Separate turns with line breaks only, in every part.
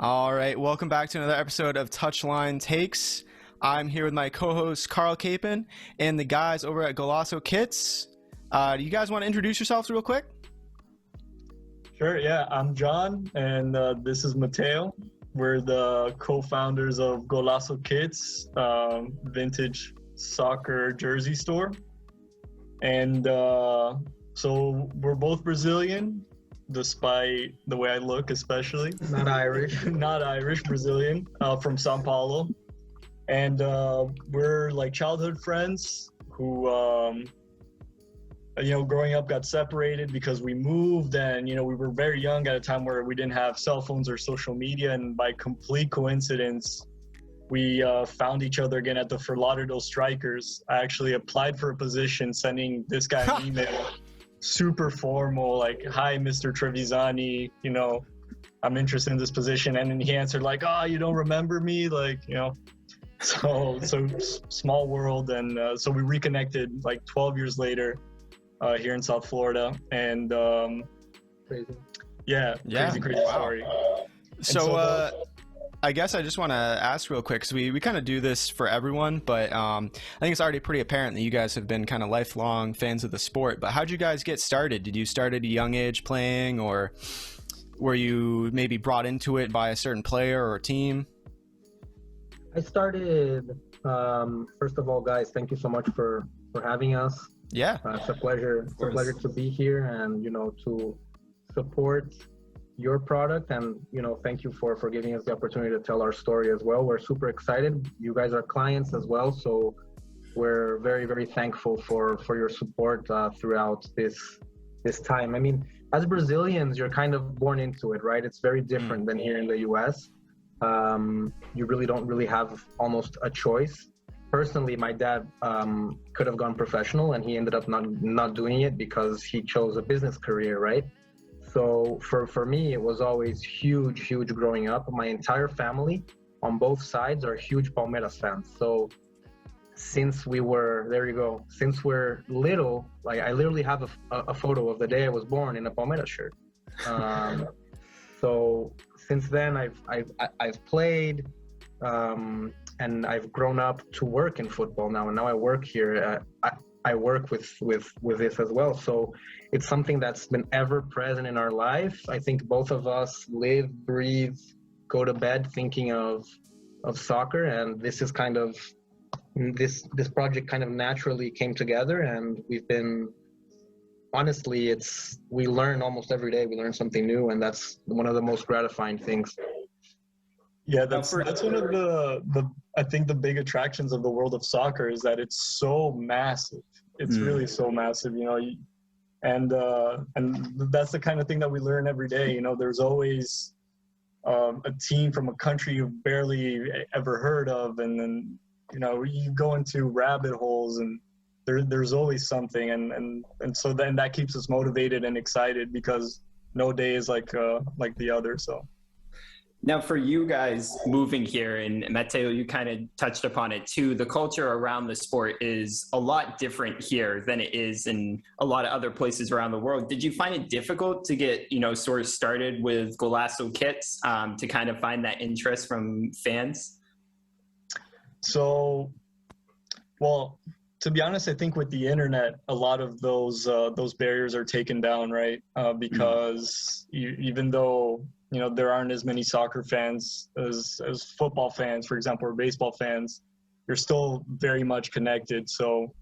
All right, welcome back to another episode of Touchline Takes. I'm here with my co-host Carl Capon and the guys over at Golaço Kits. Do you guys want to introduce yourselves real quick?
Sure, yeah. I'm John, and this is Mateo. We're the co-founders of Golaço Kits, vintage soccer jersey store. And so we're both Brazilian, despite the way I look, especially.
Not Irish.
Not Irish, Brazilian, from Sao Paulo. And we're like childhood friends who, growing up got separated because we moved, and, we were very young at a time where we didn't have cell phones or social media. And by complete coincidence, we found each other again at the Fort Lauderdale Strikers. I actually applied for a position, sending this guy an email. Super formal, like, "Hi, Mr. Trevisani, I'm interested in this position." And then he answered like, "Oh, you don't remember me?" So small world. And so we reconnected like 12 years later here in South Florida. And
Crazy.
Crazy story.
So I guess I just want to ask real quick, because we kind of do this for everyone, but I think it's already pretty apparent that you guys have been kind of lifelong fans of the sport. But how'd you guys get started? Did you start at a young age playing, or were you maybe brought into it by a certain player or team?
I started, first of all, guys, thank you so much for having us.
Yeah.
It's a pleasure. It's a pleasure to be here and, to support your product, and thank you for giving us the opportunity to tell our story as well. We're super excited. You guys are clients as well, so we're very, very thankful for your support throughout this time. I mean, as Brazilians, you're kind of born into it, right? It's very different than here in the US. You really don't have almost a choice. Personally, my dad could have gone professional, and he ended up not doing it because he chose a business career, right? So for me, it was always huge growing up. My entire family on both sides are huge Palmeiras fans. So since we're little, like, I literally have a photo of the day I was born in a Palmeiras shirt. So since then, I've played, and I've grown up to work in football now, and now I work here. I work with this as well. So it's something that's been ever present in our life. I think both of us live, breathe, go to bed thinking of soccer, and this is kind of this project kind of naturally came together, and we've been, honestly, we learn almost every day. We learn something new, and that's one of the most gratifying things.
Yeah, that's one of the I think the big attractions of the world of soccer is that it's so massive. It's really so massive, and that's the kind of thing that we learn every day. There's always a team from a country you've barely ever heard of, and then you go into rabbit holes, and there's always something, and so then that keeps us motivated and excited, because no day is like the other. So.
Now, for you guys moving here, and Matteo, you kind of touched upon it too, the culture around the sport is a lot different here than it is in a lot of other places around the world. Did you find it difficult to get, sort of started with Golaço Kits to kind of find that interest from fans?
So, well, to be honest, I think with the internet, a lot of those barriers are taken down, right? Because even though there aren't as many soccer fans as football fans, for example, or baseball fans, you're still very much connected. So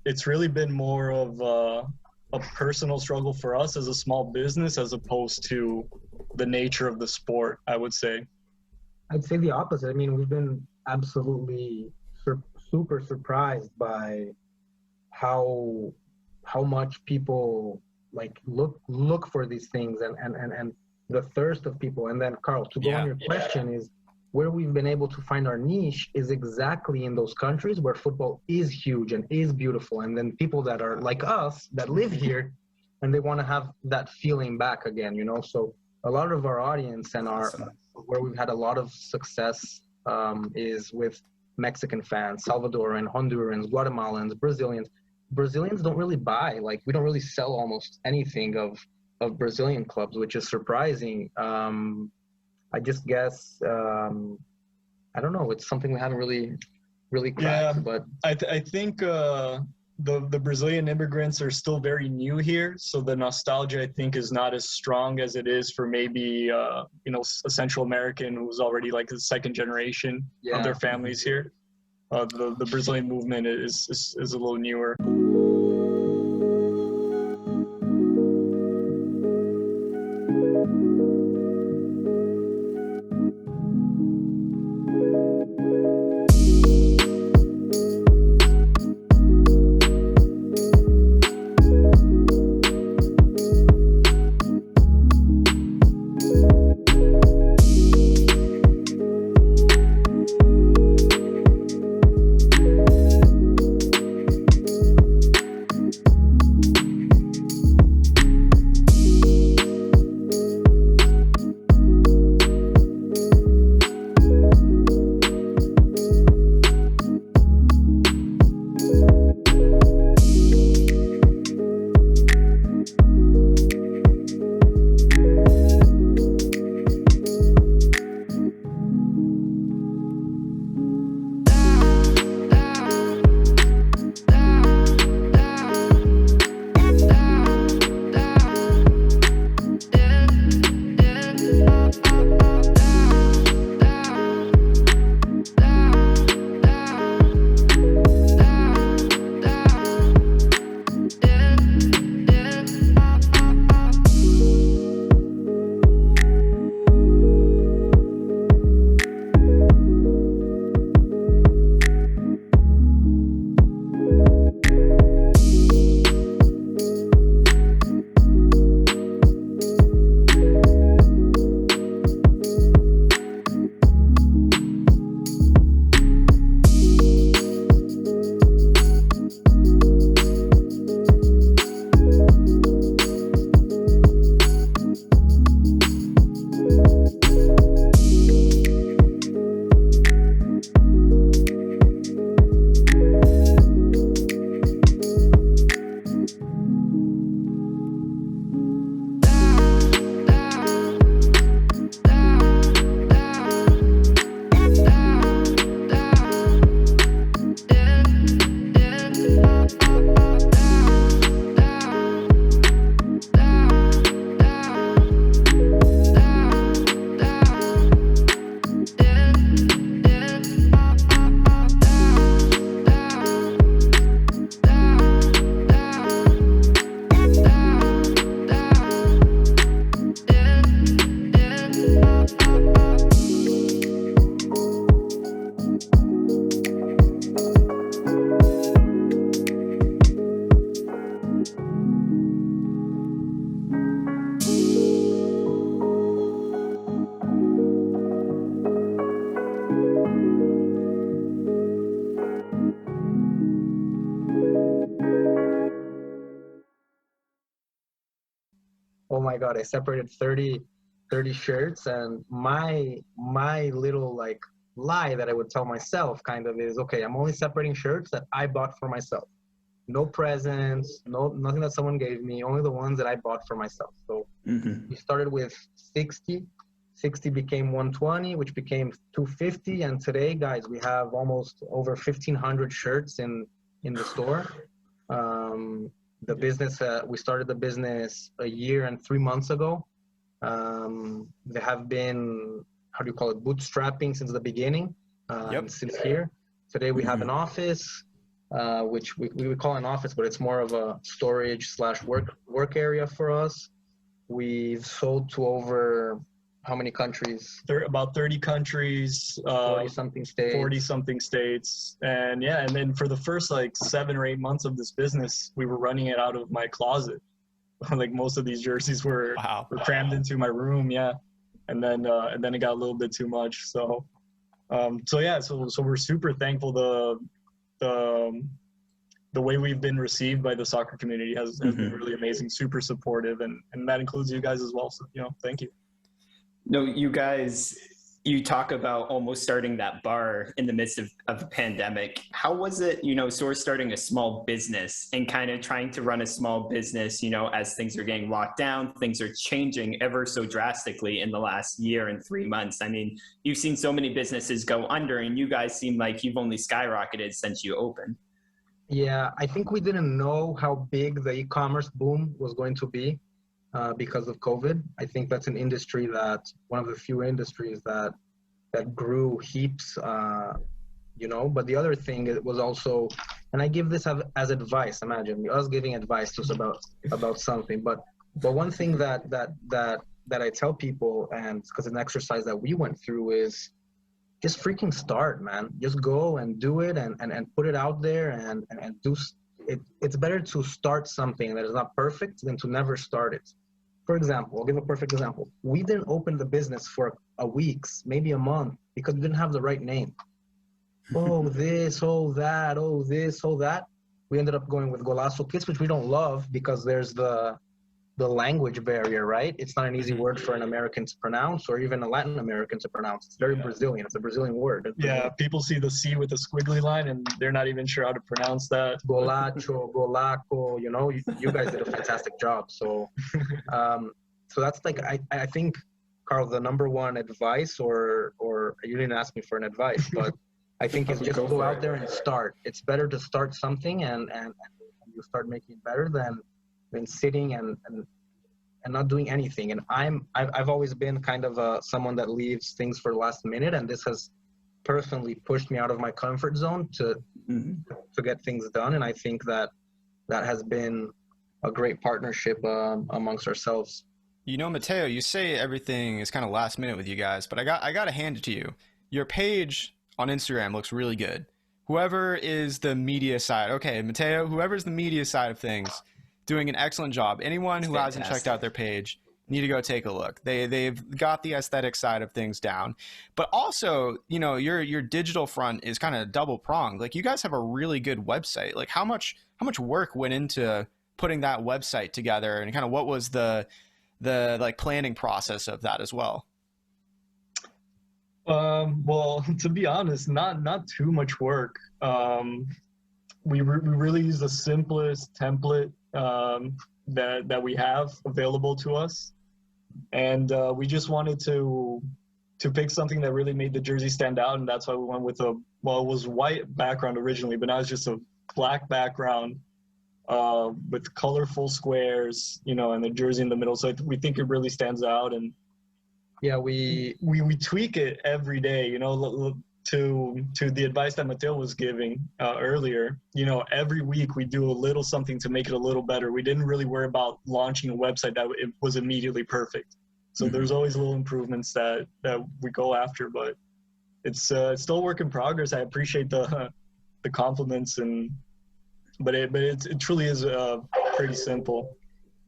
it's really been more of a personal struggle for us as a small business, as opposed to the nature of the sport, I would say.
I'd say the opposite. I mean, we've been absolutely super surprised by how much people like look for these things, and the thirst of people. And then, Carl, to go on your question, is where we've been able to find our niche is exactly in those countries where football is huge and is beautiful, and then people that are like us that live here, and they want to have that feeling back again, so a lot of our audience and where we've had a lot of success is with Mexican fans, Salvadoran, Hondurans, Guatemalans, Brazilians. Brazilians don't really buy, like, we don't really sell almost anything of Brazilian clubs, which is surprising. I just guess, I don't know, it's something we haven't really cracked, but
I think the Brazilian immigrants are still very new here, so the nostalgia I think is not as strong as it is for maybe a Central American who's already like the second generation of their families here. The Brazilian movement is a little newer.
Oh my God, I separated 30 shirts, and my little like lie that I would tell myself kind of is, okay, I'm only separating shirts that I bought for myself. No presents, nothing that someone gave me, only the ones that I bought for myself. So we started with 60 became 120, which became 250, and today, guys, we have almost over 1,500 shirts in the store. The business, we started the business a year and 3 months ago. They have been, how do you call it, bootstrapping since the beginning, since here. Today we have an office, which we would call an office, but it's more of a storage / work area for us. We've sold to over, how many countries?
About 30 countries,
40-something states.
40-something states. And yeah, and then for the first like 7 or 8 months of this business, we were running it out of my closet. Like most of these jerseys were crammed into my room, and then it got a little bit too much. So we're super thankful. The way we've been received by the soccer community has been really amazing, super supportive, and that includes you guys as well. So thank you.
No, you guys, you talk about almost starting that bar in the midst of a pandemic. How was it, sort of starting a small business and kind of trying to run a small business, as things are getting locked down, things are changing ever so drastically in the last year and 3 months. I mean, you've seen so many businesses go under, and you guys seem like you've only skyrocketed since you opened.
Yeah, I think we didn't know how big the e-commerce boom was going to be because of COVID. I think that's an industry one of the few industries that grew heaps, But the other thing it was also, and I give this as advice. Imagine us giving advice to us about something. But one thing that I tell people, and because an exercise that we went through is, just freaking start, man. Just go and do it and put it out there and do it. It's better to start something that is not perfect than to never start it. For example, I'll give a perfect example. We didn't open the business for a week, maybe a month, because we didn't have the right name. Oh, this, oh, that, oh, this, oh, that. We ended up going with Golaço Kits, which we don't love because there's the language barrier, right? It's not an easy word for an American to pronounce or even a Latin American to pronounce. It's very Brazilian. It's a Brazilian word.
Yeah, people see the C with the squiggly line and they're not even sure how to pronounce that.
Golacho, Golaco, you guys did a fantastic job. So, so that's like, I think, Carl, the number one advice, or you didn't ask me for an advice, but I think it's just go out there and start. It's better to start something and you start making it better than sitting and not doing anything. And I've always been kind of someone that leaves things for last minute, and this has personally pushed me out of my comfort zone to get things done. And I think that has been a great partnership amongst ourselves.
Matteo, you say everything is kind of last minute with you guys, but I got to hand it to you. Your page on Instagram looks really good. Whoever is the media side, okay, Matteo, whoever's the media side of things, doing an excellent job. Anyone who hasn't checked out their page, need to go take a look. They've got the aesthetic side of things down, but also, your digital front is kind of double pronged. Like, you guys have a really good website. Like, how much work went into putting that website together, and kind of what was the like planning process of that as well?
Well, to be honest, not too much work. We really use the simplest template that we have available to us, and we just wanted to pick something that really made the jersey stand out, and that's why we went with it was white background originally, but now it's just a black background with colorful squares, and the jersey in the middle. So we think it really stands out, and
yeah, we
tweak it every day, to the advice that Matteo was giving earlier. Every week we do a little something to make it a little better. We didn't really worry about launching a website that it was immediately perfect. So there's always little improvements that we go after, but it's still a work in progress. I appreciate the compliments, but it truly is pretty simple.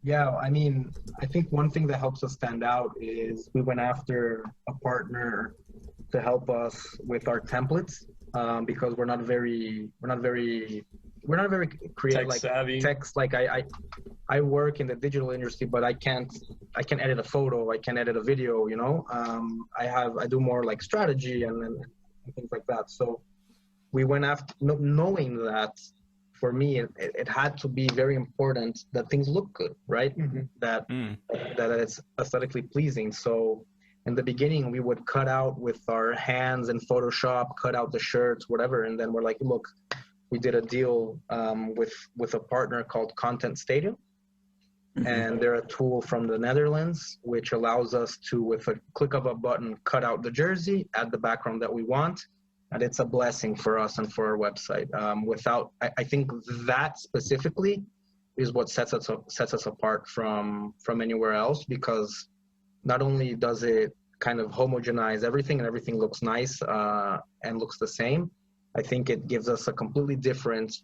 Yeah, I mean, I think one thing that helps us stand out is we went after a partner to help us with our templates, because we're not very creative,
Tech savvy.
Text. Like I work in the digital industry, but I can't edit a photo, I can edit a video, I do more like strategy and things like that. So we went after, knowing that for me, it had to be very important that things look good, right? That it's aesthetically pleasing. So in the beginning, we would cut out with our hands in Photoshop, cut out the shirts, whatever. And then we're like, look, we did a deal with a partner called Content Stadium. And they're a tool from the Netherlands, which allows us to, with a click of a button, cut out the jersey, add the background that we want. And it's a blessing for us and for our website. I think that specifically is what sets us apart from anywhere else, because not only does it kind of homogenize everything and everything looks nice and looks the same, I think it gives us a completely different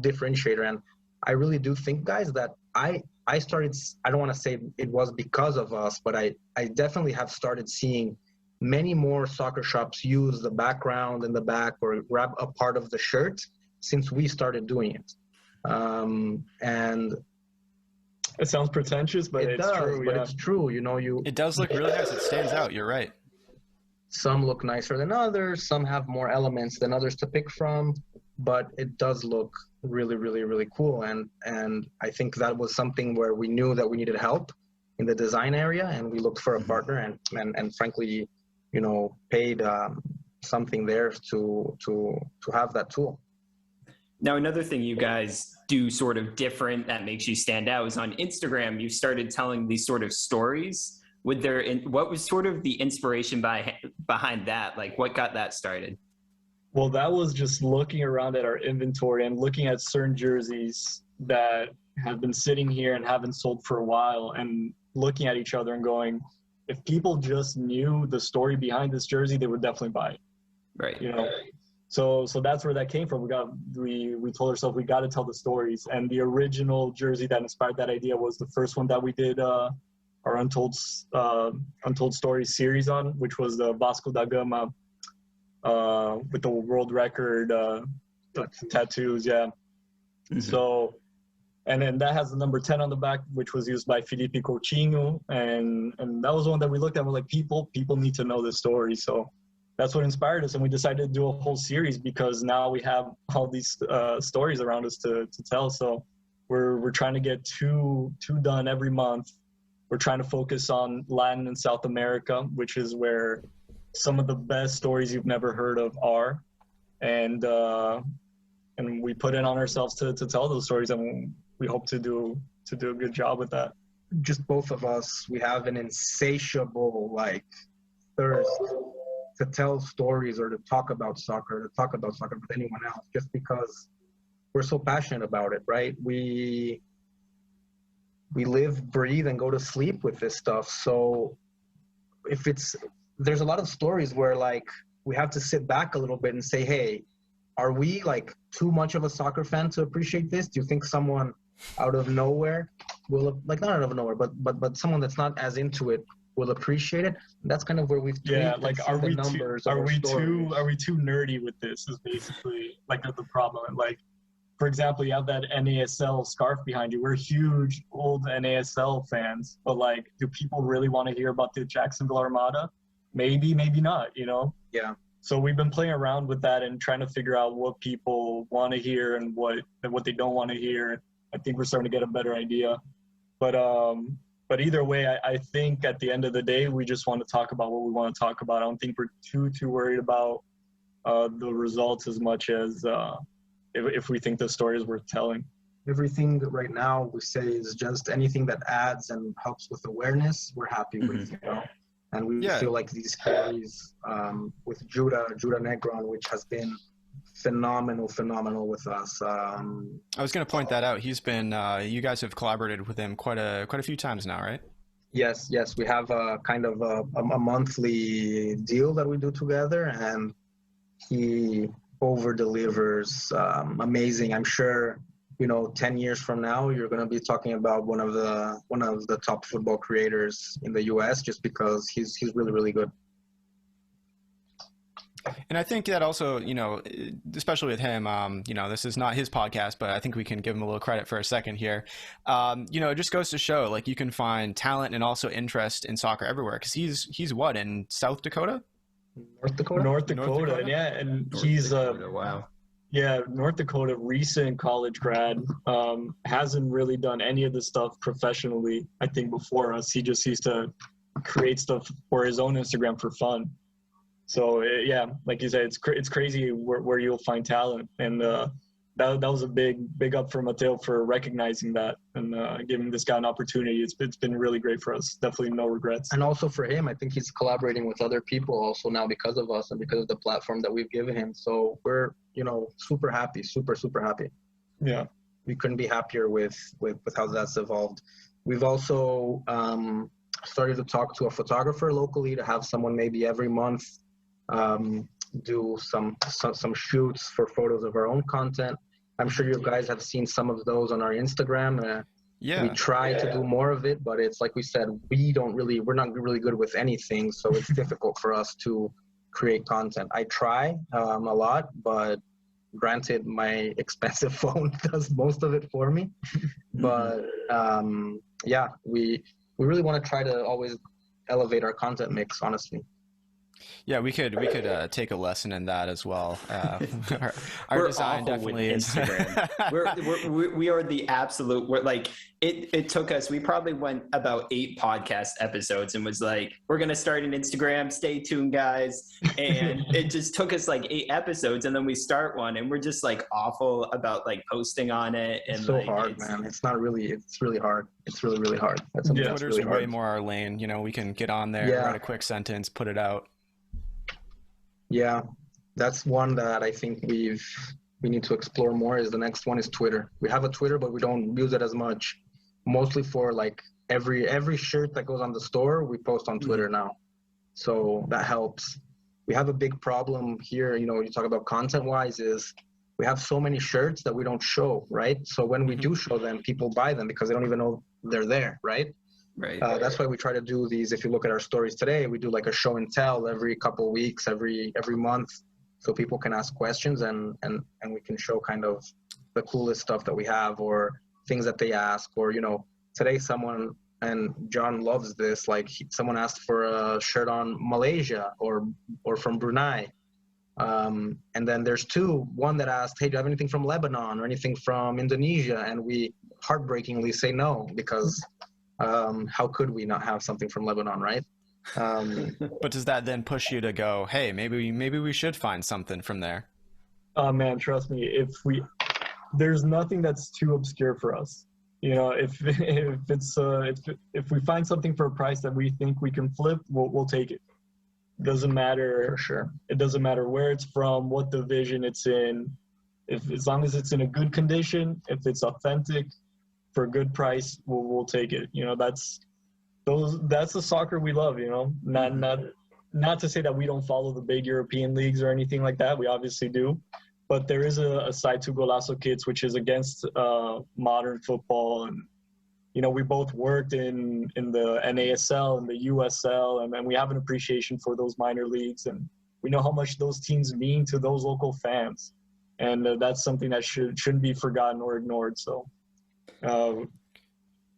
differentiator. And I really do think, guys, that I started, I don't want to say it was because of us, but I definitely have started seeing many more soccer shops use the background in the back or grab a part of the shirt since we started doing it. And
it sounds pretentious, but it's true.
But it's true.
It does look really nice. It stands out. You're right.
Some look nicer than others. Some have more elements than others to pick from, but it does look really, really, really cool. And I think that was something where we knew that we needed help in the design area, and we looked for a partner, and frankly, you know, paid something there to have that tool.
Now, another thing you guys do sort of different that makes you stand out is on Instagram, you started telling these sort of stories. What was sort of the inspiration behind that? Like, what got that started?
Well, that was just looking around at our inventory and looking at certain jerseys that have been sitting here and haven't sold for a while, and looking at each other and going, if people just knew the story behind this jersey, they would definitely buy it.
Right.
You know, so that's where that came from. We told ourselves we got to tell the stories, and the original jersey that inspired that idea was the first one that we did our Untold Stories series on, which was the Vasco da Gama with the world record tattoos. Yeah. Mm-hmm. So, and then that has the number 10 on the back, which was used by Felipe Coutinho. And that was one that we looked at. We're like, people need to know this story. So that's what inspired us. And we decided to do a whole series because now we have all these stories around us to tell. So we're trying to get two done every month. We're trying to focus on Latin and South America, which is where some of the best stories you've never heard of are. And we put it on ourselves to tell those stories, and we hope to do a good job with that.
Just both of us, we have an insatiable thirst to tell stories or to talk about soccer with anyone else, just because we're so passionate about it, right? We live, breathe, and go to sleep with this stuff. So there's a lot of stories where we have to sit back a little bit and say, hey, are we too much of a soccer fan to appreciate this? Do you think someone out of nowhere will, not out of nowhere, but someone that's not as into it will appreciate it? And that's kind of where we've
are we too nerdy with this is basically the problem. For example, you have that NASL scarf behind you. We're huge old NASL fans, but do people really want to hear about the Jacksonville Armada? Maybe not, you know?
Yeah.
So we've been playing around with that and trying to figure out what people want to hear and what they don't want to hear. I think we're starting to get a better idea. But either way, I think at the end of the day, we just want to talk about what we want to talk about. I don't think we're too worried about the results as much as if we think the story is worth telling.
Everything right now we say is just anything that adds and helps with awareness, we're happy with, you know? And we feel like these stories with Judah Negron, which has been phenomenal with us. I
was going to point that out. He's been, you guys have collaborated with him quite a few times now, right?
Yes. We have a kind of a monthly deal that we do together, and he over delivers amazing. I'm sure 10 years from now you're going to be talking about one of the top football creators in the US, just because he's really, really good.
And I think that also, especially with him, this is not his podcast, but I think we can give him a little credit for a second here. It just goes to show you can find talent and also interest in soccer everywhere, because he's what, in South Dakota?
North Dakota, yeah, and he's
wow.
Yeah, North Dakota, recent college grad, hasn't really done any of this stuff professionally. I think before us, he just used to create stuff for his own Instagram for fun. So yeah, like you said, it's crazy where you'll find talent, and that was a big up for Mateo for recognizing that and giving this guy an opportunity. It's been really great for us. Definitely no regrets.
And also for him, I think he's collaborating with other people also now because of us and because of the platform that we've given him. So we're super happy, super happy.
Yeah,
we couldn't be happier with how that's evolved. We've also started to talk to a photographer locally to have someone maybe every month do some shoots for photos of our own content. I'm sure you guys have seen some of those on our Instagram. We try to do more of it, but it's like we said, we're not really good with anything, so it's difficult for us to create content. I try a lot, but granted, my expensive phone does most of it for me. But we really want to try to always elevate our content mix, honestly.
Yeah, we could take a lesson in that as well. Our
We're
design
awful
definitely
with
is.
Instagram. We are the absolute. We're like it took us. We probably went about 8 podcast episodes and was like, we're gonna start an Instagram. Stay tuned, guys. And it just took us like 8 episodes, and then we start one, and we're just like awful about like posting on it. And
It's so
like,
hard, man. It's not really. It's really hard. It's really, really hard. That's something that's
Twitter's
really
way
hard.
more our lane. You know, we can get on there,
Yeah.
write a quick sentence, put it out.
Yeah, that's one that I think we need to explore more. Is the next one is Twitter. We have a Twitter, but we don't use it as much. Mostly for like every shirt that goes on the store, we post on Twitter now. So that helps. We have a big problem here. You know, you talk about content-wise, is we have so many shirts that we don't show, right? So when we do show them, people buy them because they don't even know they're there, right?
right.
That's why we try to do these. If you look at our stories today, we do like a show and tell every couple of weeks, every month, so people can ask questions and we can show kind of the coolest stuff that we have or things that they ask. Or, you know, today someone, and John loves this, like someone asked for a shirt on Malaysia or from Brunei. And then there's one that asked, hey, do you have anything from Lebanon or anything from Indonesia? And we heartbreakingly say no, because how could we not have something from Lebanon, right?
But does that then push you to go, hey, maybe we should find something from there?
Oh man, trust me, there's nothing that's too obscure for us. You know, if we find something for a price that we think we can flip, we'll take it. Doesn't matter.
For sure.
It doesn't matter where it's from, what division it's in. As long as it's in a good condition, if it's authentic, for a good price, we'll take it. You know, that's the soccer we love. You know, not to say that we don't follow the big European leagues or anything like that. We obviously do, but there is a side to Golaço Kits which is against modern football. And you know, we both worked in the NASL and the USL, and we have an appreciation for those minor leagues, and we know how much those teams mean to those local fans, and that's something that shouldn't be forgotten or ignored. So.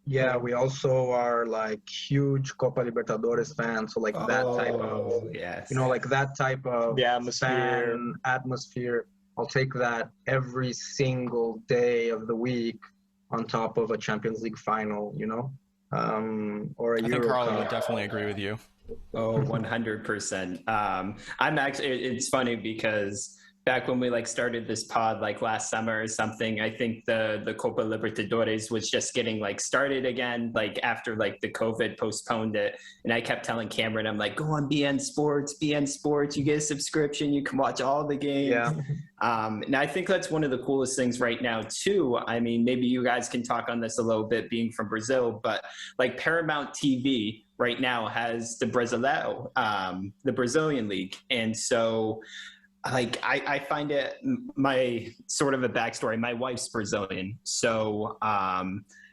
Yeah, we also are like huge Copa Libertadores fans, so like that type of,
yes.
you know, like that type of
The atmosphere.
atmosphere. I'll take that every single day of the week on top of a Champions League final, you know, or a
I
Euro
think Carlo
Cup.
would definitely agree with you.
Oh, 100%. I'm actually, it's funny because back when we like started this pod like last summer or something, I think the Copa Libertadores was just getting like started again, like after like the COVID postponed it. And I kept telling Cameron, I'm like, go on BN Sports, you get a subscription, you can watch all the games.
Yeah.
And I think that's one of the coolest things right now too. I mean, maybe you guys can talk on this a little bit being from Brazil, but like Paramount TV right now has the Brasileiro, the Brazilian league. And so like I find it, my sort of a backstory, my wife's Brazilian. So,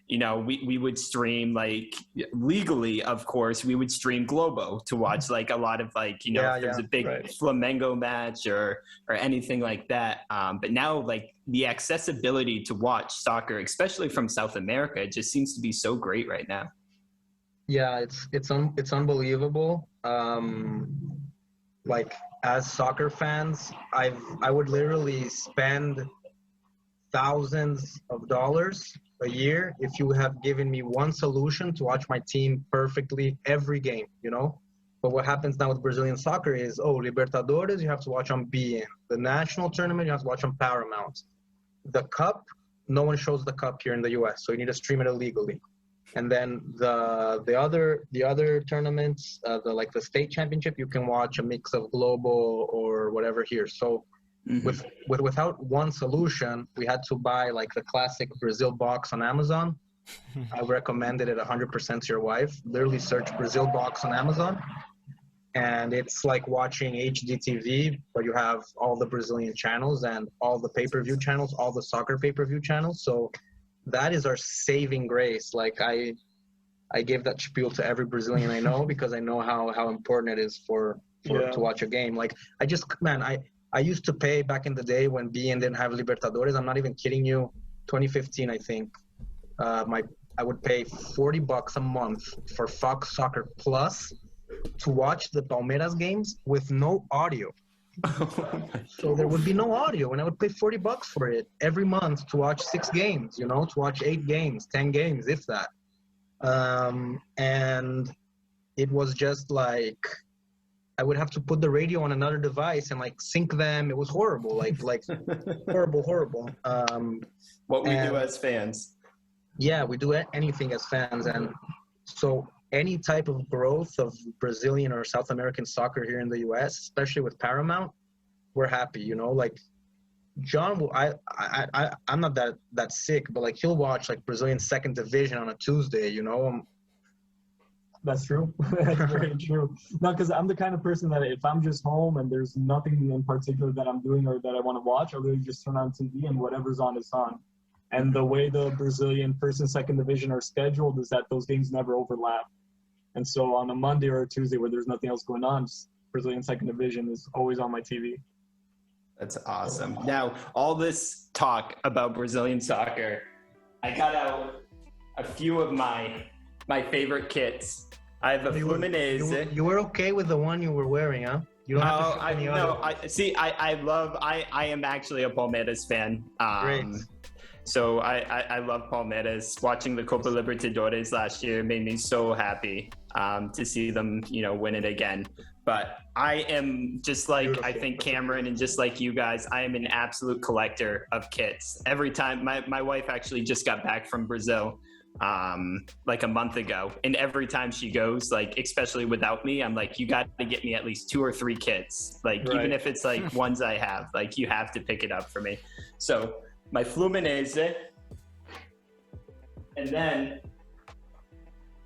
you know, we would stream like legally, of course, we would stream Globo to watch like a lot of like, you know, if there's a big Flamengo match or anything like that. But now like the accessibility to watch soccer, especially from South America, it just seems to be so great right now.
Yeah, it's unbelievable. Like as soccer fans, I would literally spend thousands of dollars a year if you have given me one solution to watch my team perfectly every game, you know? But what happens now with Brazilian soccer is, Libertadores, you have to watch on BN. The national tournament, you have to watch on Paramount. The cup, no one shows the cup here in the US, so you need to stream it illegally. And then the other tournaments, the state championship, you can watch a mix of global or whatever here. So without one solution, we had to buy like the classic Brazil box on Amazon. I recommended it 100% to your wife. Literally search Brazil box on Amazon, and it's like watching HDTV, but you have all the Brazilian channels and all the pay-per-view channels, all the soccer pay-per-view channels. So that is our saving grace. Like I give that spiel to every Brazilian I know because I know how important it is for to watch a game. Like I used to pay back in the day when BN didn't have Libertadores. I'm not even kidding you. 2015, I think. I would pay $40 a month for Fox Soccer Plus to watch the Palmeiras games with no audio. So there would be no audio, and I would pay $40 for it every month to watch 6 games, you know, to watch 8 games, 10 games, if that. And it was just like, I would have to put the radio on another device and like sync them. It was horrible, like horrible.
What we do as fans.
Yeah, we do anything as fans. And so any type of growth of Brazilian or South American soccer here in the US, especially with Paramount, we're happy, you know, like John will, I'm not that sick, but like he'll watch like Brazilian second division on a Tuesday, you know.
That's true. That's very true. No, because I'm the kind of person that if I'm just home and there's nothing in particular that I'm doing or that I want to watch, I'll really just turn on TV and whatever's on is on. And the way the Brazilian first and second division are scheduled is that those games never overlap. And so on a Monday or a Tuesday where there's nothing else going on, Brazilian second division is always on my TV.
That's awesome. Now, all this talk about Brazilian soccer, I got out a few of my favorite kits. I have a Fluminense.
You were okay with the one you were wearing, huh? You don't have to show any other.
I am actually a Palmeiras fan.
Great.
So I love Palmeiras. Watching the Copa Libertadores last year made me so happy to see them, you know, win it again. But I am just like, beautiful. I think Cameron and just like you guys, I am an absolute collector of kits. Every time, my wife actually just got back from Brazil like a month ago. And every time she goes, like, especially without me, I'm like, you got to get me at least 2 or 3 kits. Like, right. Even if it's like ones I have, like, you have to pick it up for me. So my Fluminense, and then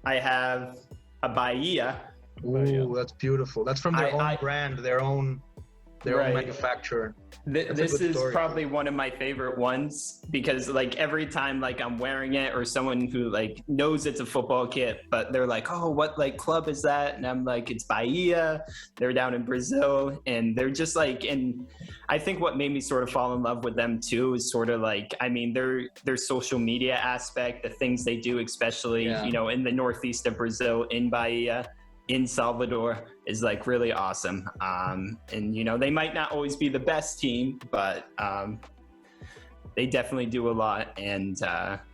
I have a Bahia.
Ooh, that's beautiful. That's from their own brand, their own manufacturer.
This is probably one of my favorite ones because like every time like I'm wearing it or someone who like knows it's a football kit, but they're like, oh, what like club is that? And I'm like, it's Bahia. They're down in Brazil, and they're just like, and I think what made me sort of fall in love with them too is sort of like, I mean, their social media aspect, the things they do, especially, you know, in the northeast of Brazil, in Bahia, in Salvador, is like really awesome. And you know, they might not always be the best team, but they definitely do a lot. And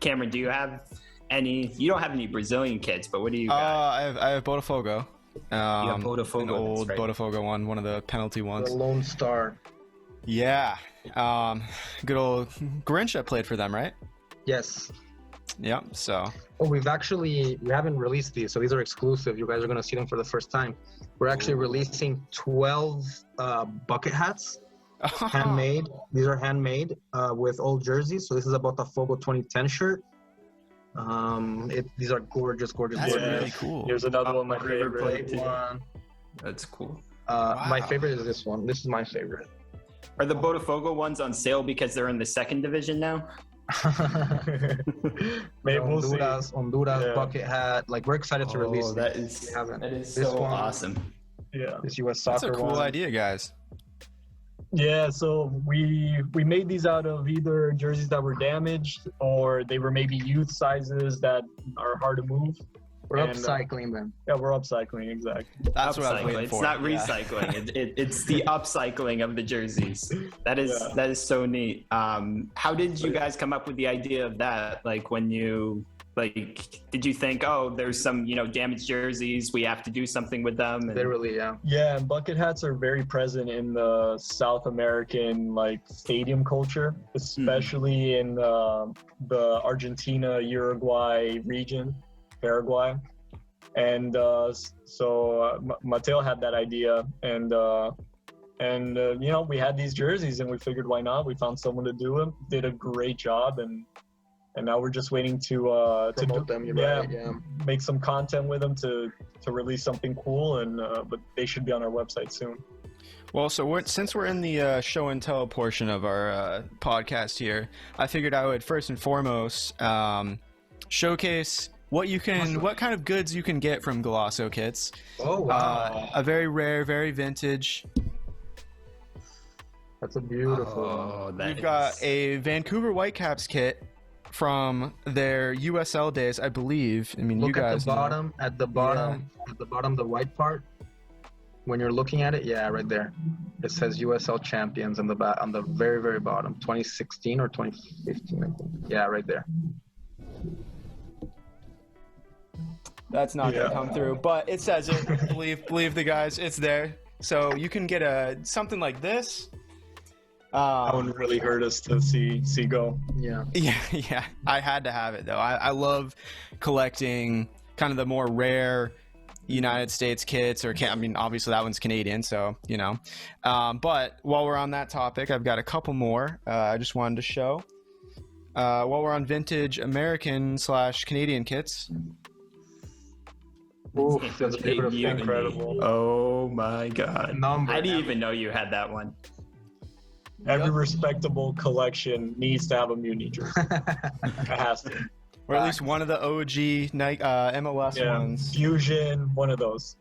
Cameron, do you have any? You don't have any Brazilian kits, but what do you got?
I have Botafogo.
Botafogo,
an old
right.
Botafogo one of the penalty ones.
The Lone Star.
Yeah. Good old Garincha played for them, right?
Yes.
Yeah, so.
Oh, we haven't released these, so these are exclusive. You guys are going to see them for the first time. We're actually releasing 12 bucket hats, handmade. These are handmade with old jerseys. So this is a Botafogo 2010 shirt. These are gorgeous.
That's really cool.
Here's another one, my favorite
one. That's cool.
Wow. My favorite is this one. This is my favorite.
Are the Botafogo ones on sale because they're in the second division now?
Honduras bucket hat. Like, we're excited to release
that. That is so awesome.
Yeah,
this US soccer.
That's a cool idea, guys.
Yeah, so we made these out of either jerseys that were damaged or they were maybe youth sizes that are hard to move.
We're upcycling them.
Yeah, we're upcycling, exactly.
That's what I was waiting for.
It's not recycling. It's the upcycling of the jerseys. That is so neat. How did you guys come up with the idea of that? Like, when you did you think, oh, there's some, you know, damaged jerseys, we have to do something with them? And...
Literally, yeah.
Yeah, and bucket hats are very present in the South American like stadium culture, especially in the Argentina, Uruguay region. Paraguay, and so Mateo had that idea, and you know, we had these jerseys, and we figured why not? We found someone to do them, did a great job, and now we're just waiting to
promote them.
Make some content with them to release something cool, and but they should be on our website soon.
Well, so since we're in the show and tell portion of our podcast here, I figured I would first and foremost showcase what kind of goods you can get from Golaço Kits.
Oh, wow.
A very rare, very vintage.
That's a beautiful one.
We've got a Vancouver Whitecaps kit from their USL days, I believe. I mean,
Look
you guys know.
at the bottom, the white part. When you're looking at it, yeah, right there. It says USL champions on the very, very bottom. 2016 or 2015, I think. Yeah, right there.
That's not gonna come through, but it says it. believe the guys. It's there, so you can get something like this.
That wouldn't really hurt us to see go.
Yeah.
Yeah. I had to have it though. I love collecting kind of the more rare United States kits, I mean, obviously that one's Canadian, so you know. But while we're on that topic, I've got a couple more. I just wanted to show. While we're on vintage American/Canadian kits.
Ooh, that's beautiful.
Incredible.
Oh my God.
Number.
I didn't even know you had that one.
Every respectable collection needs to have a Muni jersey. It has to.
Or at least one of the OG MLS ones.
Fusion, one of those.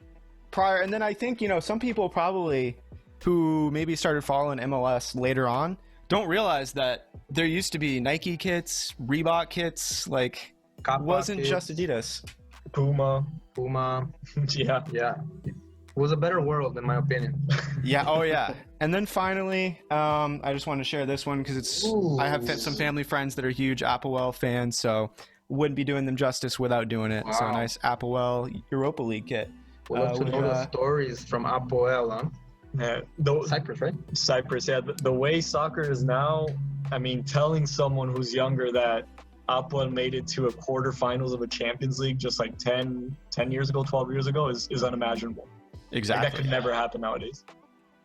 Prior, and then I think, some people probably who maybe started following MLS later on don't realize that there used to be Nike kits, Reebok kits, like
Kappa
wasn't
kits.
just Adidas.
Puma.
Yeah. It was a better world, in my opinion.
Yeah. Oh, yeah. And then finally, I just wanted to share this one because I have some family friends that are huge Applewell fans, so wouldn't be doing them justice without doing it.
Wow.
So a nice Applewell Europa League kit.
We'll love to know the stories from Apoel, huh?
Yeah,
Cyprus, right?
Cyprus, yeah. The way soccer is now, I mean, telling someone who's younger that Apoel made it to a quarterfinals of a Champions League just like 10 years ago, 12 years ago is unimaginable.
Exactly.
Like, that could never happen nowadays.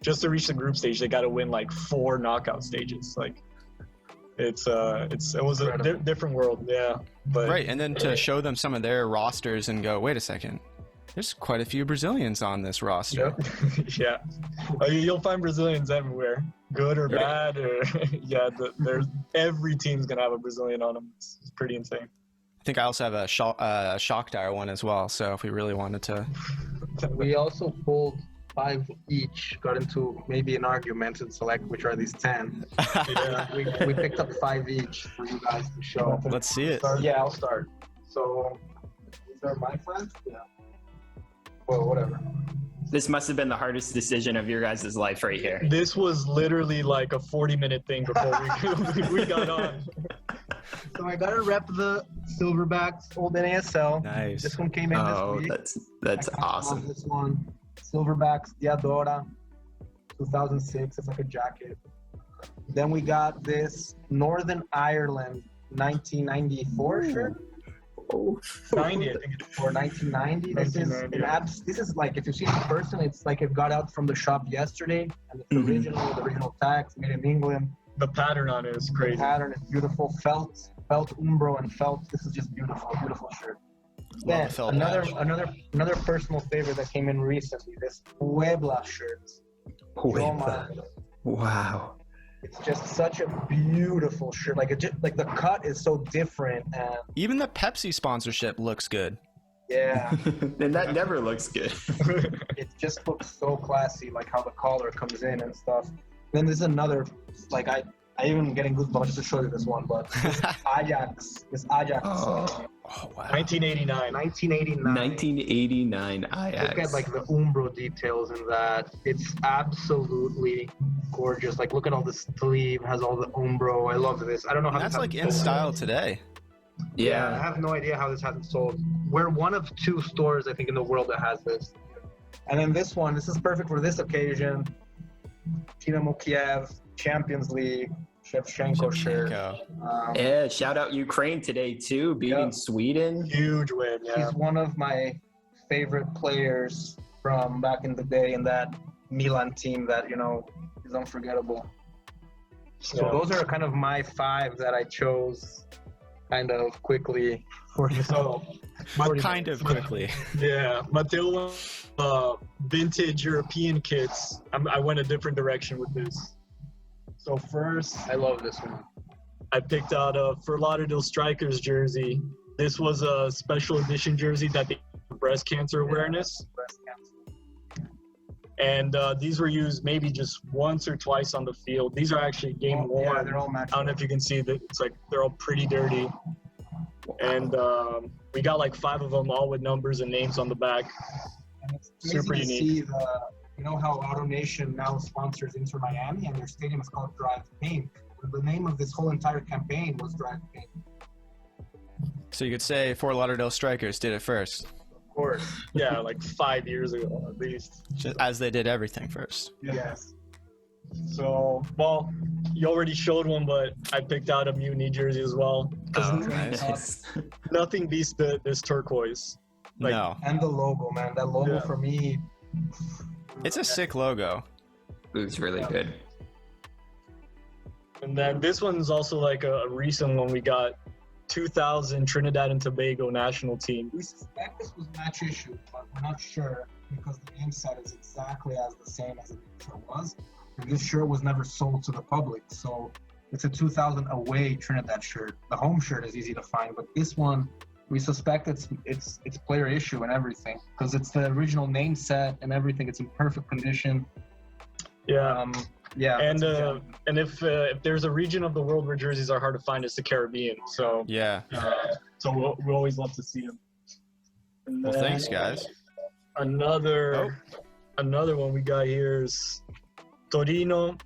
Just to reach the group stage, they got to win like 4 knockout stages. Like, it was a different world, yeah. But
right, and then to show them some of their rosters and go, wait a second, there's quite a few Brazilians on this roster.
Yep. Yeah, you'll find Brazilians everywhere, good or bad, or there's every team's gonna have a Brazilian on them. It's pretty insane.
I think I also have a Shakhtar one as well. So if we really wanted to,
we also pulled 5 each. Got into maybe an argument and select which are these 10.
Yeah.
we picked up 5 each for you guys to show.
let's see it.
Yeah, I'll start. So these are my friends. Yeah. Well, whatever.
This must have been the hardest decision of your guys' life right here.
This was literally like a 40-minute thing before we got on.
So I gotta rep the Silverbacks old NASL.
Nice.
This one came in this week.
That's
I
awesome.
love this one. Silverbacks Diadora, 2006. It's like a jacket. Then we got this Northern Ireland 1994 shirt.
Oh, 90, I think it's
Or 1990. This is like, if you see it in person, it's like it got out from the shop yesterday, and it's original with original tags, made in England.
the pattern on it is crazy.
The pattern is beautiful. Felt Umbro and felt. This is just beautiful shirt. Then
felt
another personal favorite that came in recently. This Puebla shirt.
Puebla. Wow.
It's just such a beautiful shirt. Like the cut is so different, and
Even the Pepsi sponsorship looks good.
yeah,
And that never looks good.
it just looks so classy. Like how the collar comes in and stuff. Then there's another. Like I even getting goosebumps just to show you this one, but this Ajax.
Oh wow.
1989.
1989 Ajax.
Look at like the Umbro details in that. It's absolutely gorgeous. Like look at all the sleeve, has all the Umbro. I love this. I don't know how
And that's
this
like
hasn't
in
sold.
style today.
I
Yeah.
have no idea how this hasn't sold. We're one of 2 stores I think in the world that has this. And then this one, this is perfect for this occasion. Dynamo Kiev, Champions League, Shevchenko shirt.
Shevchenko.
Yeah, shout out Ukraine today too, beating Sweden.
Huge win, yeah.
He's one of my favorite players from back in the day in that Milan team that, is unforgettable. So those are kind of my 5 that I chose kind of quickly for this.
Kind of quickly.
Yeah, Matteo, vintage European kits. I went a different direction with this. So first,
I love this one.
I picked out a Fort Lauderdale Strikers jersey. This was a special edition jersey that they breast cancer awareness.
Breast cancer.
And these were used maybe just once or twice on the field. These are actually game worn.
Yeah, they're all matched.
I don't know if you can see that. It's like they're all pretty dirty. And we got like 5 of them, all with numbers and names on the back.
And it's
Super
crazy to
unique.
see you know how AutoNation now sponsors Inter Miami, and their stadium is called Drive Pink. The name of this whole entire campaign was Drive Pink.
So you could say Fort Lauderdale Strikers did it first,
Of course.
Yeah, like 5 years ago at least.
as they did everything first.
Yes.
So, well, you already showed one, but I picked out a Muni jersey as well. Because
Oh, nice.
nothing beats this turquoise. Like,
No,
And the logo, man. That logo
Yeah.
for me.
it's a sick logo.
It was really good.
And then this one's also like a recent one. We got 2000 Trinidad and Tobago national team.
We suspect this was match issue, but we're not sure because the name set is exactly as the same as the shirt was. And this shirt was never sold to the public, so it's a 2000 away Trinidad shirt. The home shirt is easy to find, but this one, we suspect it's player issue and everything because it's the original name set and everything. It's in perfect condition.
Yeah.
Yeah.
And
that's a gem.
and if there's a region of the world where jerseys are hard to find, it's the Caribbean. So
Yeah.
we always love to see them. And
Well,
then
thanks, guys.
Another one we got here is Torino,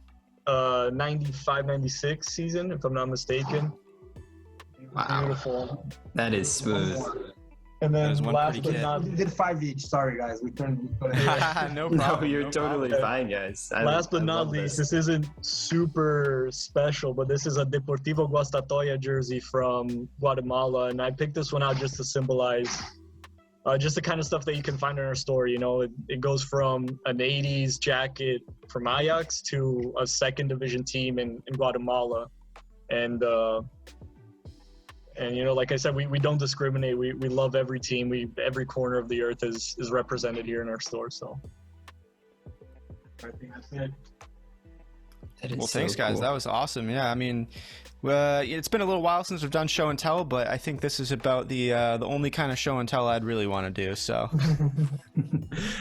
95-96 season, if I'm not mistaken.
Wow.
Beautiful.
That is smooth.
And
That
then
is one
last
pretty
but
kid.
not
We did 5 each. Sorry, guys. We put it
No
No,
problem.
you're
no
totally
problem.
fine, guys.
Last but
I
not
love
least,
this.
this isn't super special, but this is a Deportivo Guastatoya jersey from Guatemala, and I picked this one out just to symbolize just the kind of stuff that you can find in our store. You know, it goes from an 80s jacket from Ajax to a second division team in Guatemala. And you know, like I said, we don't discriminate. We love every team. Every corner of the earth is represented here in our store. So I think that's it.
That is
Well,
so
thanks, guys.
cool.
That was awesome. Yeah, I mean, it's been a little while since we've done show and tell, but I think this is about the only kind of show and tell I'd really want to do. So,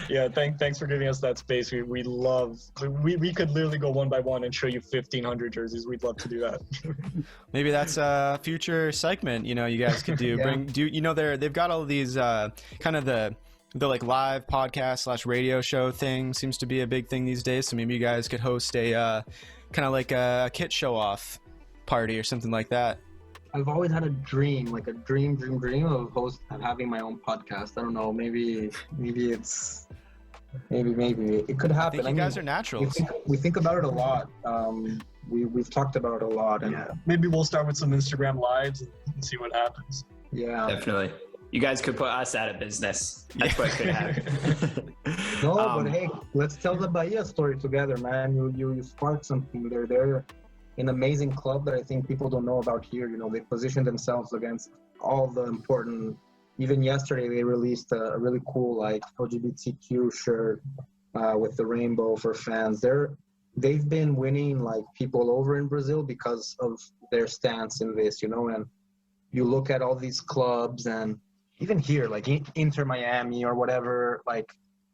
Yeah, thanks for giving us that space. We love. We could literally go one by one and show you 1,500 jerseys. We'd love to do that.
maybe that's a future segment. You know, you guys could do.
Yeah.
You know, they've got all these kind of the like live podcast / radio show thing seems to be a big thing these days. So maybe you guys could host a kind of like a kit show off party or something like that.
I've always had a dream, like a dream of having my own podcast. I don't know, maybe it could
I
happen.
think you guys are naturals.
We think about it a lot. We've talked about it a lot, and
Maybe we'll start with some Instagram lives and see what happens.
yeah.
Definitely. You guys could put us out of business. That's what could happen.
No,
Um,
but hey, let's tell the Bahia story together, man. You sparked something. They're an amazing club that I think people don't know about here. You know, they position themselves against all the important. Even yesterday, they released a really cool like LGBTQ shirt with the rainbow for fans. They've been winning like people over in Brazil because of their stance in this. You know, and you look at all these clubs and even here, like Inter Miami or whatever, like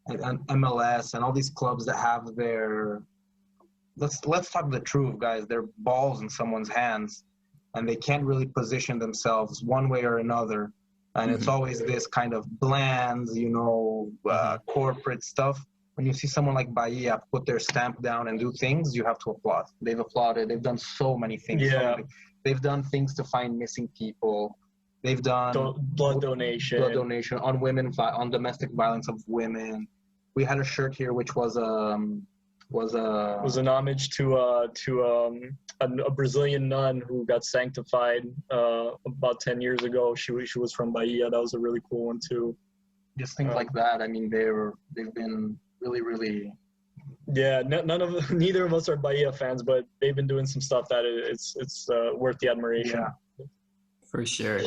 MLS and all these clubs that have their. Let's talk the truth, guys. They're balls in someone's hands, and they can't really position themselves one way or another. And it's always this kind of bland, you know, corporate stuff. When you see someone like Bahia put their stamp down and do things, you have to applaud. They've applauded. They've done so many things.
Yeah.
They've done things to find missing people. They've done
Blood donation.
on women, on domestic violence of women. We had a shirt here which was
an homage to a Brazilian nun who got sanctified about 10 years ago. She was from Bahia. That was a really cool one too.
just things like that. I mean, they've been really.
Yeah, neither of us are Bahia fans, but they've been doing some stuff that it's worth the admiration.
Yeah.
For sure.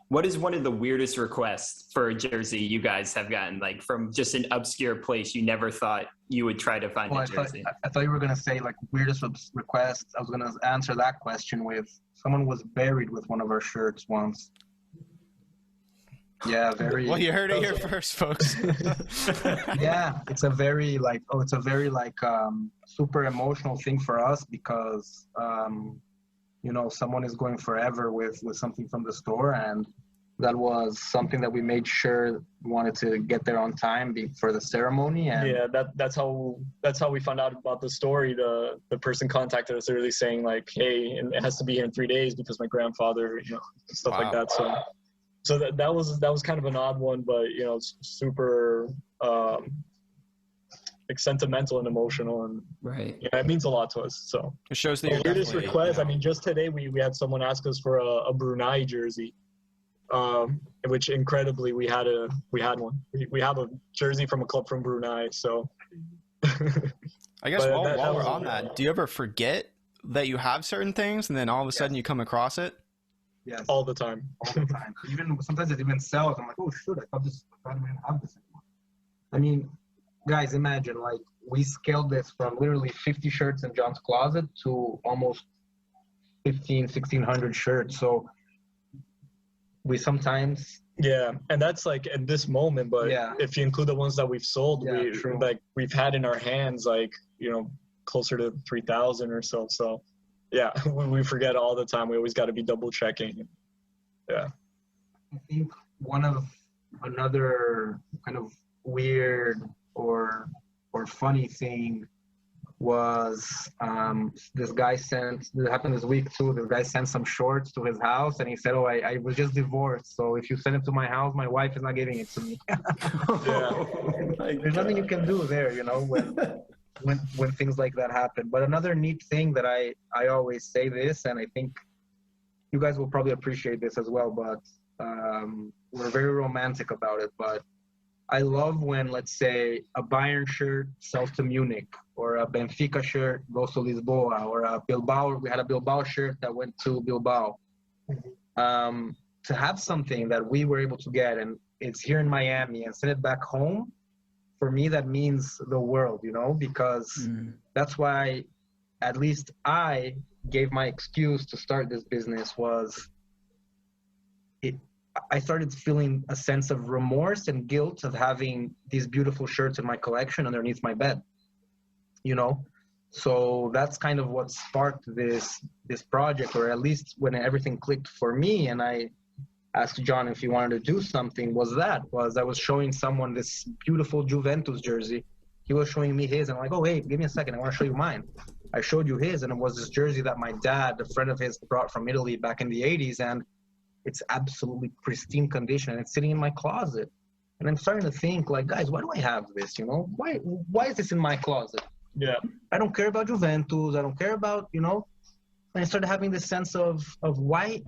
What is one of the weirdest requests for a jersey you guys have gotten, like from just an obscure place you never thought you would try to find a jersey?
I thought you were going to say like weirdest request. I was going to answer that question with someone was buried with one of our shirts once. Yeah, very.
Well, you heard it here first, folks.
Yeah, it's a very like, super emotional thing for us because someone is going forever with something from the store, and that was something that we made sure we wanted to get there on time for the ceremony. And
yeah, that's how we found out about the story. The person contacted us early saying like, hey, and it has to be here in 3 days because my grandfather, stuff like that. So that was kind of an odd one, but it's super like sentimental and emotional, and
Right.
it means a lot to us. So
It shows that
the
you're
weirdest
definitely,
request. I mean, just today we had someone ask us for a Brunei jersey, which incredibly we had one. We have a jersey from a club from Brunei. So
I guess
But
while
that
we're
was-
on that, do you ever forget that you have certain things and then all of a sudden you come across it?
yes,
all the time.
all the time. Even sometimes it even sells. I'm like, oh shoot, I thought I didn't have this anymore. I mean, guys, imagine like we scaled this from literally 50 shirts in John's closet to almost 1,600 shirts. So we sometimes,
Yeah, and that's like at this moment, but
Yeah.
if you include the ones that we've sold,
Yeah, true.
we've had in our hands like closer to 3,000 or so. So yeah, we forget all the time. We always got to be double checking. Yeah.
I think another kind of weird or funny thing was this guy it happened this week too. This guy sent some shorts to his house and he said, oh, I was just divorced, so if you send it to my house, my wife is not giving it to me. There's nothing you can do there, when things like that happen. But another neat thing that I always say this, and I think you guys will probably appreciate this as well, but we're very romantic about it. But I love when, let's say, a Bayern shirt sells to Munich, or a Benfica shirt goes to Lisboa, or a Bilbao. We had a Bilbao shirt that went to Bilbao. To have something that we were able to get, and it's here in Miami, and send it back home, for me, that means the world, because that's why, at least I gave my excuse to start this business was I started feeling a sense of remorse and guilt of having these beautiful shirts in my collection underneath my bed, So that's kind of what sparked this project, or at least when everything clicked for me. And I asked John if he wanted to do something. I was showing someone this beautiful Juventus jersey. He was showing me his, and I'm like, oh, hey, give me a second. I want to show you mine. I showed you his, and it was this jersey that my dad, a friend of his, brought from Italy back in the 80s. And it's absolutely pristine condition. It's sitting in my closet. And I'm starting to think, like, guys, why do I have this? Why is this in my closet?
Yeah.
I don't care about Juventus. I don't care about, And I started having this sense of why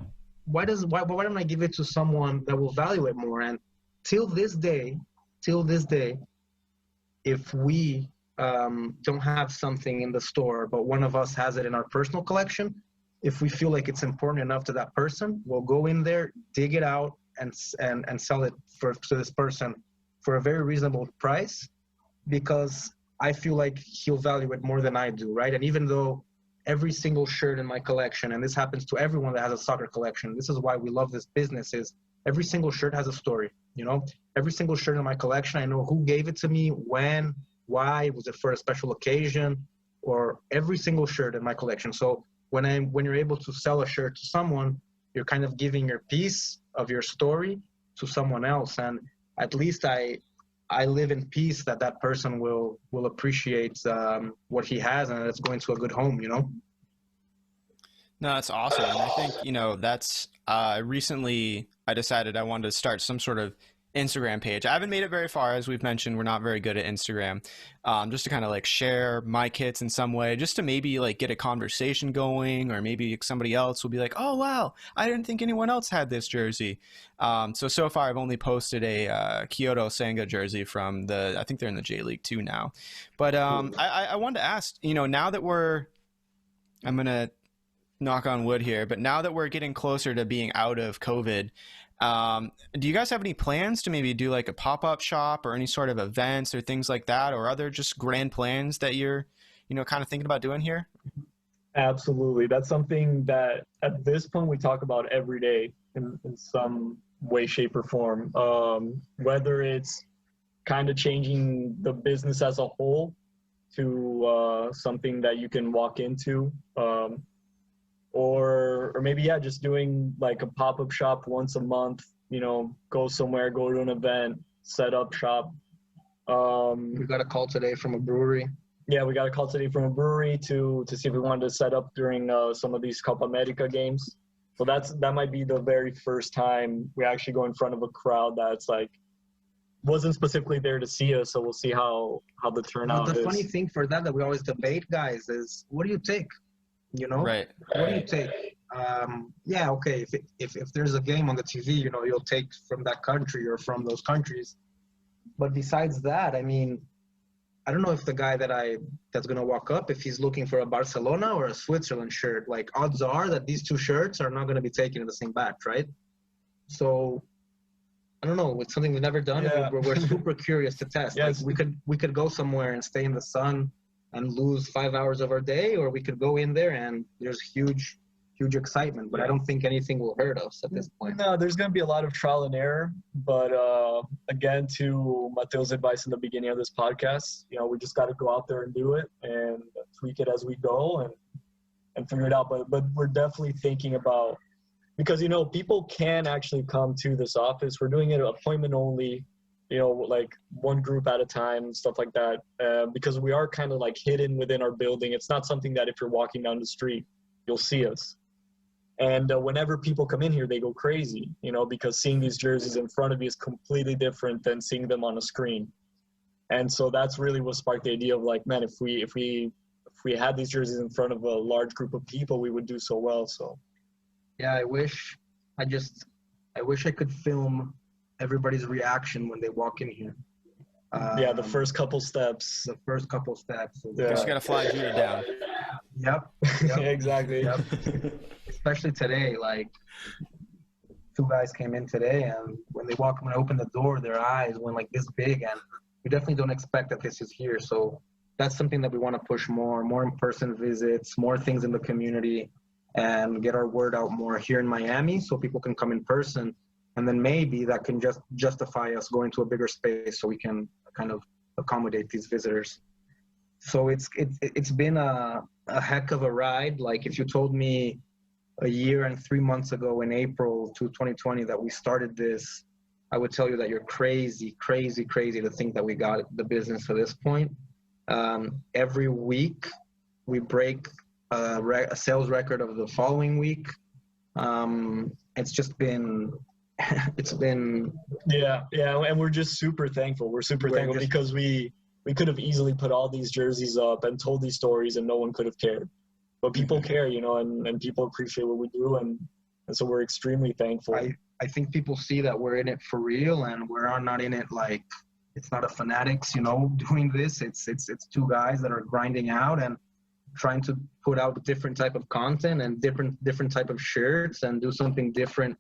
don't I give it to someone that will value it more? And till this day, if we don't have something in the store, but one of us has it in our personal collection, if we feel like it's important enough to that person, we'll go in there, dig it out, and sell it to this person for a very reasonable price, because I feel like he'll value it more than I do, right? And even though every single shirt in my collection, and this happens to everyone that has a soccer collection, this is why we love this business, is every single shirt has a story, Every single shirt in my collection, I know who gave it to me, when, why, was it for a special occasion, or every single shirt in my collection. So when you're able to sell a shirt to someone, you're kind of giving your piece of your story to someone else. And at least I live in peace that person will appreciate what he has, and it's going to a good home,
No, that's awesome. And I think, that's recently I decided I wanted to start some sort of Instagram page. I haven't made it very far. As we've mentioned, we're not very good at Instagram. Just to kind of like share my kits in some way, just to maybe like get a conversation going, or maybe somebody else will be like, oh, wow, I didn't think anyone else had this jersey. So far I've only posted a Kyoto Sanga jersey from I think they're in the J League 2 now. But I wanted to ask, now that I'm going to knock on wood here, but now that we're getting closer to being out of COVID, do you guys have any plans to maybe do like a pop-up shop or any sort of events or things like that, or other just grand plans that you're, kind of thinking about doing here?
Absolutely. That's something that at this point we talk about every day in some way, shape, or form. Whether it's kind of changing the business as a whole to something that you can walk into, or maybe just doing like a pop-up shop once a month. Go somewhere, go to an event, set up shop.
We got a call today from a brewery.
Yeah, we got a call today from a brewery to see if we wanted to set up during some of these Copa America games. So that might be the very first time we actually go in front of a crowd that's like wasn't specifically there to see us. So we'll see how the turnout is.
The funny thing for that we always debate, guys, is what do you take?
Right.
What do you take? Yeah, okay. If there's a game on the TV, you'll take from that country or from those countries. But besides that, I mean, I don't know if the guy that's gonna walk up, if he's looking for a Barcelona or a Switzerland shirt, like odds are that these two shirts are not gonna be taken in the same batch, right? So I don't know. It's something we've never done.
Yeah.
We're super curious to test.
Yes.
Like we could go somewhere and stay in the sun and lose 5 hours of our day, or we could go in there and there's huge excitement. But I don't think anything will hurt us at this point.
No, there's going to be a lot of trial and error. But again, to Mateo's advice in the beginning of this podcast, we just got to go out there and do it and tweak it as we go and figure it out. But we're definitely thinking about, because people can actually come to this office. We're doing it appointment only, like one group at a time, stuff like that, because we are kind of like hidden within our building. It's not something that if you're walking down the street, you'll see us. And whenever people come in here, they go crazy, because seeing these jerseys in front of you is completely different than seeing them on a screen. And so that's really what sparked the idea of like, man, if we had these jerseys in front of a large group of people, we would do so well. So
yeah, I wish I could film everybody's reaction when they walk in here.
The first couple steps.
Yeah. You got to fly Judah down.
Yep.
Exactly.
Yep. Especially today, like two guys came in today, and when they opened the door, their eyes went like this big, and we definitely don't expect that this is here. So that's something that we want to push more in-person visits, more things in the community, and get our word out more here in Miami so people can come in person. And then maybe that can just justify us going to a bigger space so we can kind of accommodate these visitors. So it's been a heck of a ride. Like if you told me a year and 3 months ago in April 2020 that we started this, I would tell you that you're crazy to think that we got the business to this point. Every week we break a sales record of the following week. It's just been
yeah, and we're just super thankful. We're thankful because we could have easily put all these jerseys up and told these stories and no one could have cared. But people care, and people appreciate what we do, and so we're extremely thankful.
I think people see that we're in it for real, and we're not in it like it's not a fanatics, doing this. It's two guys that are grinding out and trying to put out different type of content and different type of shirts and do something different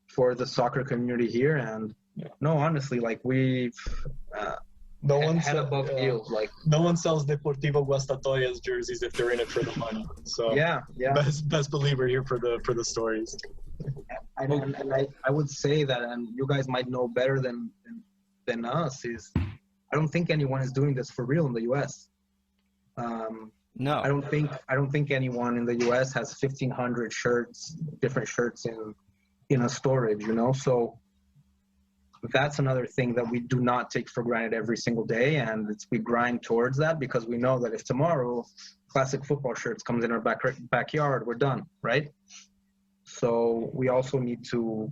for the soccer community here. And no, honestly, like we've
no one
head above heels. Like
no one sells Deportivo Guastatoya's jerseys if they're in it for the money. So
yeah.
Best believer here for the stories.
And I would say that, and you guys might know better than us, is I don't think anyone is doing this for real in the U.S.
No,
I don't think anyone in the U.S. has 1,500 shirts, different shirts in a storage, So that's another thing that we do not take for granted every single day, and we grind towards that because we know that if tomorrow classic football shirts comes in our backyard, we're done, right? So we also need to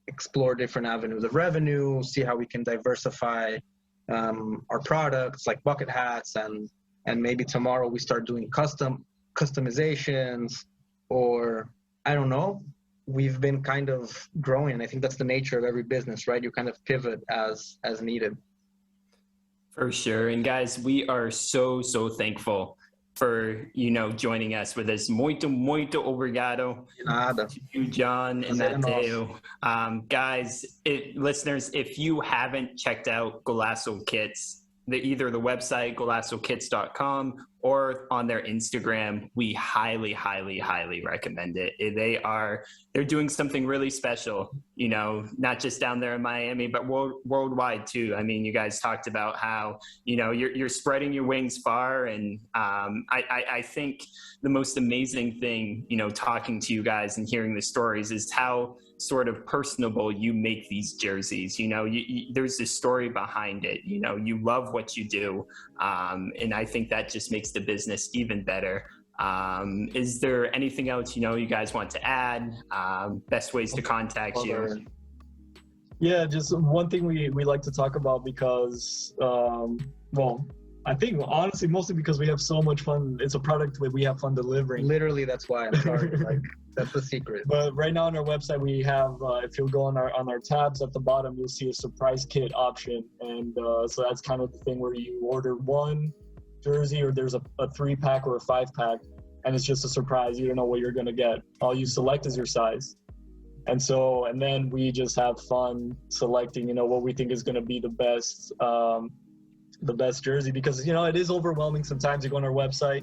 explore different avenues of revenue, see how we can diversify our products like bucket hats, and maybe tomorrow we start doing customizations, or I don't know. We've been kind of growing. I think that's the nature of every business, right? You kind of pivot as needed.
For sure. And guys, we are so thankful for, joining us for this. Muito obrigado to you, John and Mateo. Guys, listeners, if you haven't checked out Golaço Kits, either the website, GolaçoKits.com, or on their Instagram, we highly, highly, highly recommend it. They're doing something really special, you know, not just down there in Miami, but worldwide too. I mean, you guys talked about how, you know, you're spreading your wings far. And I think the most amazing thing, you know, talking to you guys and hearing the stories is how sort of personable you make these jerseys. You know, there's a story behind it. You know, you love what you do. And I think that just makes the business even better. Is there anything else, you know, you guys want to add? Best ways to contact you?
Yeah, just one thing we like to talk about because, well, I think honestly, mostly because we have so much fun. It's a product that we have fun delivering.
Literally, that's why. I'm sorry. Like, that's the secret.
But right now on our website, we have, if you'll go on our tabs at the bottom, you'll see a surprise kit option. And so that's kind of the thing where you order one jersey or there's a 3-pack or a 5-pack, and it's just a surprise. You don't know what you're going to get. All you select is your size. And then we just have fun selecting, you know, what we think is going to be the best jersey, because, you know, it is overwhelming sometimes. You go on our website,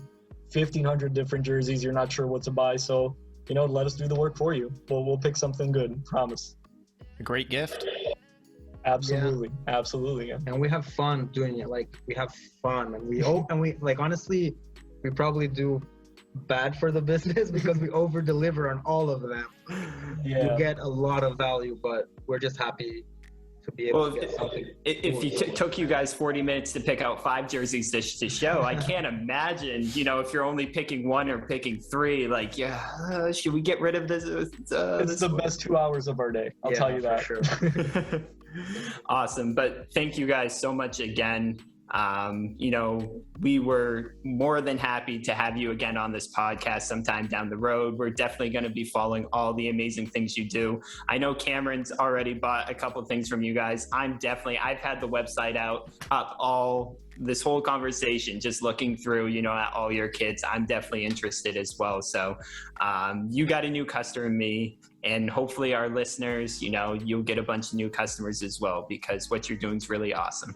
1,500 different jerseys, you're not sure what to buy. So, you know, let us do the work for you. We'll pick something good, promise.
A great gift.
Absolutely. Yeah. Absolutely. Yeah.
And we have fun doing it. Like, we have fun, and we like, honestly, we probably do bad for the business because we over deliver on all of them.
Yeah.
You get a lot of value, but we're just happy to be able to get something.
If you took you guys 40 minutes to pick out 5 jerseys to show, I can't imagine, you know, if you're only picking 1 or picking 3, like, should we get rid of this?
It's the best 2 hours of our day. I'll tell you that.
For sure.
Awesome. But thank you guys so much again. You know, we were more than happy to have you again on this podcast sometime down the road. We're definitely going to be following all the amazing things you do. I know Cameron's already bought a couple things from you guys. I've had the website up all this whole conversation, just looking through, you know, at all your kits. I'm definitely interested as well. So, you got a new customer in me, and hopefully our listeners, you know, you'll get a bunch of new customers as well, because what you're doing is really awesome.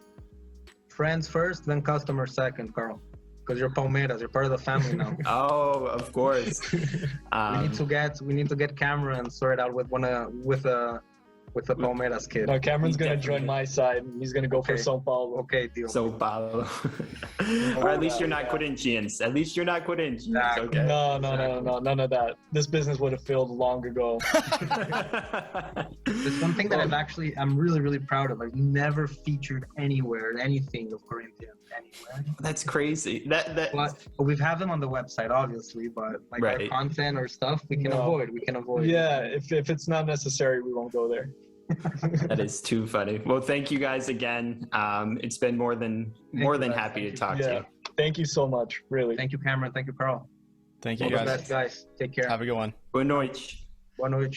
Friends first, then customer second, Carl. Because you're Palmeiras, you're part of the family now.
Oh, of course.
We need to get Cameron sorted out with a Palmeiras kid.
No, Cameron's gonna join my side. He's gonna go for São Paulo.
Okay, deal.
São Paulo. Or at least you're not Corinthians. Okay.
Exactly.
No, none of that. This business would have failed long ago.
There's one thing that I'm really, really proud of. I've never featured anywhere anything of Corinthians anywhere.
That's crazy.
But we have them on the website, obviously, but like our content or stuff, we can avoid.
Yeah, if it's not necessary, we won't go there.
That is too funny. Well, thank you guys again. It's been more than happy to talk to you.
Thank you so much, really.
Thank you, Cameron. Thank you, Carl.
Thank you,
All
guys.
the best, guys. Take care.
Have a good one.
Boa noite.
Boa noite.